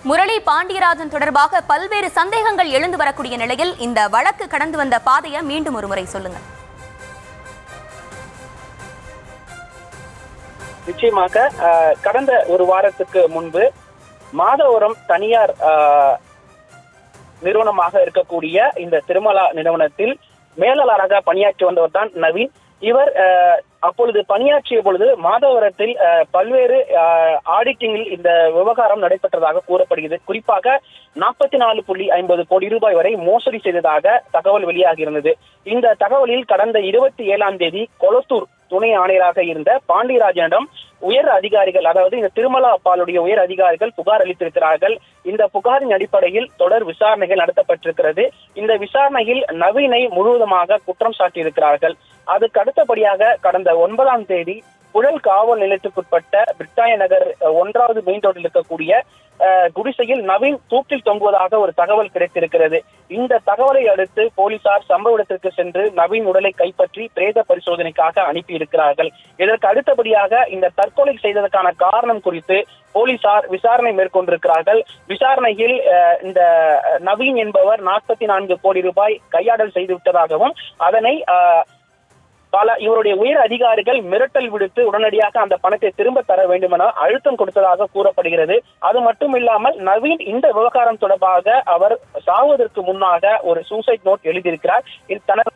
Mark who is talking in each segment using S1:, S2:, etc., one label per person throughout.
S1: முரளி பாண்டியராஜன் தொடர்பாக பல்வேறு சந்தேகங்கள் எழுந்து வரக்கூடிய நிலையில் இந்த வழக்கு கடந்து வந்த பாதையை மீண்டும் ஒரு முறை சொல்லுங்க.
S2: நிச்சயமாக கடந்த ஒரு வாரத்துக்கு முன்பு மாதவரம் தனியார் நிறுவனமாக இருக்கக்கூடிய இந்த திருமலா நிறுவனத்தில் மேலாளராக பணியாற்றி வந்தவர் தான் நவீன். இவர் அப்பொழுது பணியாற்றிய பொழுது மாதவரத்தில் பல்வேறு ஆடிட்டிங்கில் இந்த விவகாரம் நடைபெற்றதாக கூறப்படுகிறது. குறிப்பாக 44.50 கோடி ரூபாய் வரை மோசடி செய்ததாக தகவல் வெளியாகியிருந்தது. இந்த தகவலில் கடந்த 27ஆம் தேதி கொளத்தூர் துணை ஆணையராக இருந்த பாண்டியராஜனிடம் உயர் அதிகாரிகள், அதாவது இந்த திருமலா பாலுடைய உயர் அதிகாரிகள் புகார் அளித்திருக்கிறார்கள். இந்த புகாரின் அடிப்படையில் தொடர் விசாரணைகள் நடத்தப்பட்டிருக்கிறது. இந்த விசாரணையில் நவீனை முழுவதுமாக குற்றம் சாட்டியிருக்கிறார்கள். அதுக்கு அடுத்தபடியாக கடந்த 9ஆம் தேதி புழல் காவல் நிலையத்துக்குட்பட்ட பிரிட்டானிய நகர் 1வது மெயின் ரோட்டில் இருக்கக்கூடிய குடிசையில் நவீன் தூக்கில் தொங்குவதாக ஒரு தகவல் கிடைத்திருக்கிறது. இந்த தகவலை அடுத்து போலீசார் சம்பவ இடத்திற்கு சென்று நவீன் உடலை கைப்பற்றி பிரேத பரிசோதனைக்காக அனுப்பி இருக்கிறார்கள். இதற்கு அடுத்தபடியாக இந்த தற்கொலை செய்ததற்கான காரணம் குறித்து போலீசார் விசாரணை மேற்கொண்டிருக்கிறார்கள். விசாரணையில் இந்த நவீன் என்பவர் 44 கோடி ரூபாய் கையாடல் செய்துவிட்டதாகவும் அதனை இவருடைய உயர் அதிகாரிகள் மிரட்டல் விடுத்து உடனடியாக அந்த பணத்தை திரும்ப தர வேண்டும் என அழுத்தம் கொடுத்ததாக கூறப்படுகிறது. அது மட்டும் இல்லாமல் நவீன் இந்த விவகாரம் தொடர்பாக அவர் சாவதற்கு முன்னாக ஒரு சூசைட் நோட் எழுதியிருக்கிறார். இது தனது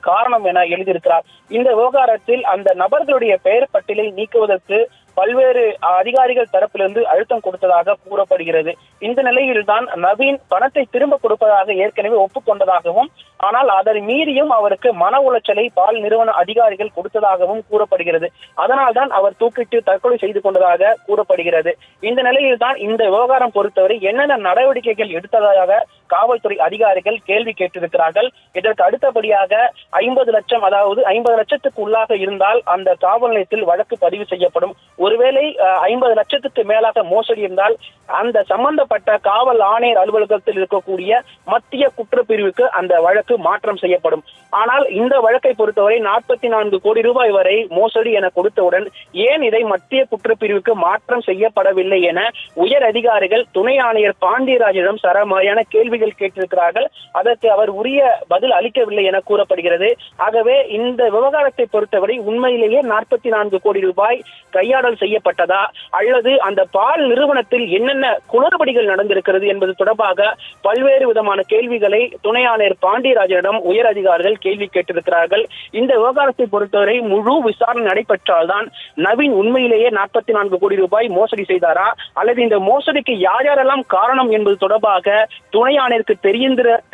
S2: காரணம் என எழுதியிருக்கிறார். இந்த விவகாரத்தில் அந்த நபர்களுடைய பெயர் பட்டியலை நீக்குவதற்கு பல்வேறு அதிகாரிகள் தரப்பிலிருந்து அழுத்தம் கொடுத்ததாக கூறப்படுகிறது. இந்த நிலையில்தான் நவீன் பணத்தை திரும்ப கொடுப்பதாக ஏற்கனவே ஒப்புக்கொண்டதாகவும் ஆனால் அதை மீறியும் அவருக்கு மன உளைச்சலை பால் நிறுவன அதிகாரிகள் கொடுத்ததாகவும் கூறப்படுகிறது. அதனால்தான் அவர் தூக்கிட்டு தற்கொலை செய்து கொண்டதாக கூறப்படுகிறது. இந்த நிலையில்தான் இந்த விவகாரம் பொறுத்தவரை என்னென்ன நடவடிக்கைகள் எடுத்ததாக காவல்துறை அதிகாரிகள் கேள்வி கேட்டிருக்கிறார்கள். இதற்கு அடுத்தபடியாக 50 லட்சம், அதாவது 50 லட்சத்துக்கு உள்ளாக இருந்தால் அந்த காவல் நிலையத்தில் வழக்கு பதிவு செய்யப்படும். ஒருவேளை 50 லட்சத்துக்கு மேலாக மோசடி இருந்தால் அந்த சம்பந்தப்பட்ட காவல் ஆணையர் அலுவலகத்தில் இருக்கக்கூடிய மத்திய குற்றப்பிரிவுக்கு அந்த வழக்கு மாற்றம் செய்யப்படும். ஆனால் இந்த வழக்கை பொறுத்தவரை 44 கோடி ரூபாய் வரை மோசடி என கொடுத்தவுடன் ஏன் இதை மத்திய குற்றப்பிரிவுக்கு மாற்றம் செய்யப்படவில்லை என உயர் அதிகாரிகள் துணை ஆணையர் பாண்டியராஜனிடம் சரமாரியான கேள்விகள் கேட்டிருக்கிறார்கள். அதற்கு அவர் உரிய பதில் அளிக்கவில்லை என கூறப்படுகிறது. ஆகவே இந்த விவகாரத்தை பொறுத்தவரை உண்மையிலேயே 44 கோடி ரூபாய் கையாடல் செய்யப்பட்டதா அல்லது அந்த பால் நிறுவனத்தில் என்னென்ன குளறுபடிகள் நடந்திருக்கிறது என்பது தொடர்பாக பல்வேறு விதமான கேள்விகளை துணை ஆணையர் பாண்டியராஜனிடம் உயர் அதிகாரிகள் கேள்வி கேட்டிருக்கிறார்கள். இந்த விவகாரத்தை பொறுத்தவரை முழு விசாரணை நடைபெற்றால்தான் நவீன் உண்மையிலேயே 44 கோடி ரூபாய் மோசடி செய்தாரா அல்லது இந்த மோசடிக்கு யார் யாரெல்லாம் காரணம் என்பது தொடர்பாக துணை ஆணையருக்கு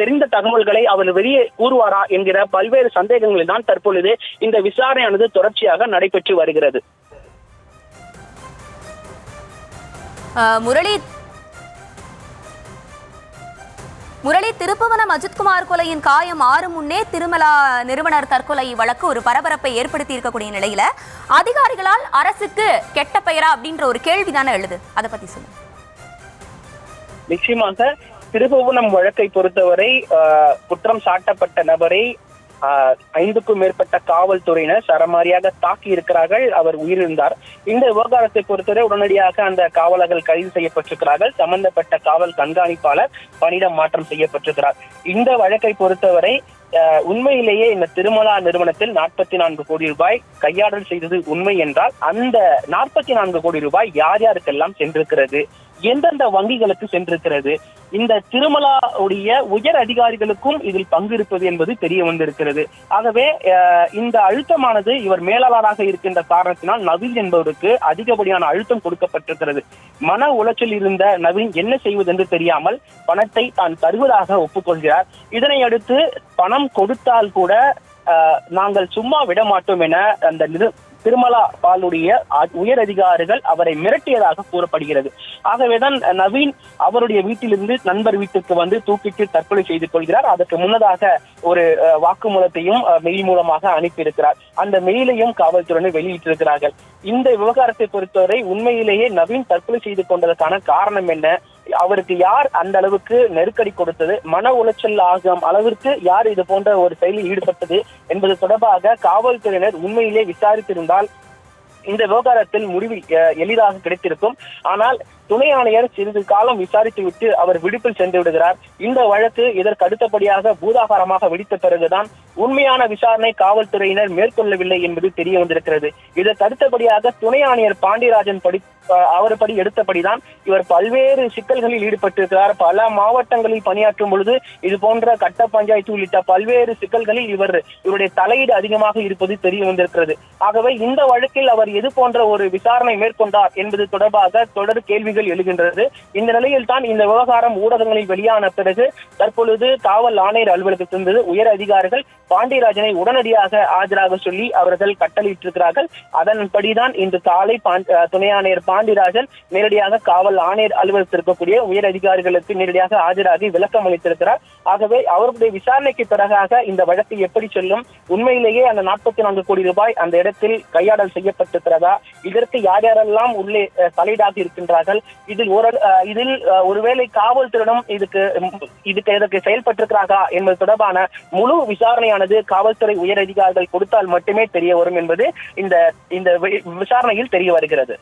S2: தெரிந்த தகவல்களை அவர் வெளியே கூறுவாரா என்கிற பல்வேறு சந்தேகங்களில் தான் தற்பொழுது இந்த விசாரணையானது தொடர்ச்சியாக நடைபெற்று வருகிறது.
S1: முரளி, திருப்புவனம் அஜித்குமார் கொலையின் காயம் ஆறும் முன்னே திருமலா நிறுவனர் தற்கொலை வழக்கு ஒரு பரபரப்பை ஏற்படுத்தி இருக்கக்கூடிய நிலையில அதிகாரிகளால் அரசுக்கு கெட்ட பெயரா அப்படின்ற ஒரு கேள்விதானே எழுது. அதை பத்தி சொல்லுங்க.
S2: நிச்சயமாக திருப்புவனம் வழக்கை பொறுத்தவரை குற்றம் சாட்டப்பட்ட நபரை 5க்கும் மேற்பட்ட காவல்துறையினர் சரமாரியாக தாக்கி இருக்கிறார்கள். அவர் உயிரிழந்தார். இந்த விவகாரத்தை பொறுத்தவரை உடனடியாக அந்த காவலர்கள் கைது செய்யப்பட்டிருக்கிறார்கள். சம்பந்தப்பட்ட காவல் கண்காணிப்பாளர் பணியிடம் மாற்றம் செய்யப்பட்டிருக்கிறார். இந்த வழக்கை பொறுத்தவரை உண்மையிலேயே இந்த திருமலா நிறுவனத்தில் 44 கோடி ரூபாய் கையாடல் செய்தது உண்மை என்றால் அந்த 44 கோடி ரூபாய் யார் யாருக்கெல்லாம் சென்றிருக்கிறது, எந்தெந்த வங்கிகளுக்கு சென்றிருக்கிறது, இந்த திருமலாவுடைய உயர் அதிகாரிகளுக்கும் இதில் பங்கு இருப்பது என்பது தெரிய வந்திருக்கிறது. ஆகவே இந்த அழுத்தமானது இவர் மேலாளராக இருக்கின்ற காரணத்தினால் நவீன் என்பவருக்கு அதிகப்படியான அழுத்தம் கொடுக்கப்பட்டிருக்கிறது. மன உளைச்சல் இருந்த நவீன் என்ன செய்வது என்று தெரியாமல் பணத்தை தான் தருவதாக ஒப்புக்கொள்கிறார். இதனை அடுத்து பணம் கொடுத்தால் கூட நாங்கள் சும்மா விட மாட்டோம் என அந்த திருமலா பாலுடைய உயர் அதிகாரிகள் அவரை மிரட்டியதாக கூறப்படுகிறது. ஆகவேதான் நவீன் அவருடைய வீட்டிலிருந்து நண்பர் வீட்டுக்கு வந்து தூக்கிட்டு தற்கொலை செய்து கொள்கிறார். அதற்கு முன்னதாக ஒரு வாக்குமூலத்தையும் மெயில் மூலமாக அனுப்பியிருக்கிறார். அந்த மெயிலையும் காவல்துறையினர் வெளியிட்டிருக்கிறார்கள். இந்த விவகாரத்தை பொறுத்தவரை உண்மையிலேயே நவீன் தற்கொலை செய்து கொண்டதற்கான காரணம் என்ன, அவருக்கு யார் அந்த அளவுக்கு நெருக்கடி கொடுத்தது, மன உளைச்சல் ஆகும் அளவிற்கு யார் இது போன்ற ஒரு செயலில் ஈடுபட்டது என்பது தொடர்பாக காவல்துறையினர் உண்மையிலே விசாரித்திருந்தால் இந்த விவகாரத்தில் முடிவு எளிதாக கிடைத்திருக்கும். ஆனால் துணை ஆணையர் சிறிது காலம் விசாரித்துவிட்டு அவர் விடுப்பில் சென்று விடுகிறார். இந்த வழக்கு இதற்கு அடுத்தபடியாக பூதாகாரமாக வெடித்த பிறகுதான் உண்மையான விசாரணை காவல்துறையினர் மேற்கொள்ளவில்லை என்பது தெரிய வந்திருக்கிறது. இதற்கு அடுத்தபடியாக துணை ஆணையர் பாண்டியராஜன் அவர்படி எடுத்தபடிதான் இவர் பல்வேறு சிக்கல்களில் ஈடுபட்டிருக்கிறார். பல மாவட்டங்களில் பணியாற்றும் பொழுது இது போன்ற கட்ட பஞ்சாயத்து உள்ளிட்ட பல்வேறு சிக்கல்களில் இவருடைய தலையீடு அதிகமாக இருப்பது தெரிய வந்திருக்கிறது. ஆகவே இந்த வழக்கில் அவர் எது போன்ற ஒரு விசாரணை மேற்கொண்டார் என்பது தொடர்பாக தொடர் கேள்விகள் எழுகின்றது. இந்த நிலையில் தான் இந்த விவகாரம் ஊடகங்களில் வெளியான பிறகு தற்பொழுது காவல் ஆணையர் அலுவலகத்திலிருந்து உயர் அதிகாரிகள் பாண்டியராஜனை உடனடியாக ஆஜராக சொல்லி அவர்கள் கட்டளையிட்டிருக்கிறார்கள். அதன்படிதான் இன்று காலை துணை ஆணையர் பாண்டியராஜன் நேரடியாக காவல் ஆணையர் அலுவலகத்தில் இருக்கக்கூடிய உயர் அதிகாரிகளுக்கு நேரடியாக ஆஜராகி விளக்கம் அளித்திருக்கிறார். ஆகவே அவருடைய விசாரணைக்கு பிறகாக இந்த வழக்கு எப்படி செல்லும், உண்மையிலேயே அந்த 44 கோடி ரூபாய் அந்த இடத்தில் கையாடல் செய்யப்பட்டிருக்கிறதா, இதற்கு யார் யாரெல்லாம் உள்ளே தலையீடாக இருக்கின்றார்கள், இதில் ஒருவேளை காவல்துறையிடம் இதற்கு செயல்பட்டிருக்கிறார்களா என்பது தொடர்பான முழு விசாரணையானது காவல்துறை உயர் அதிகாரிகள் கொடுத்தால் மட்டுமே தெரிய வரும் என்பது இந்த விசாரணையில் தெரிய வருகிறது.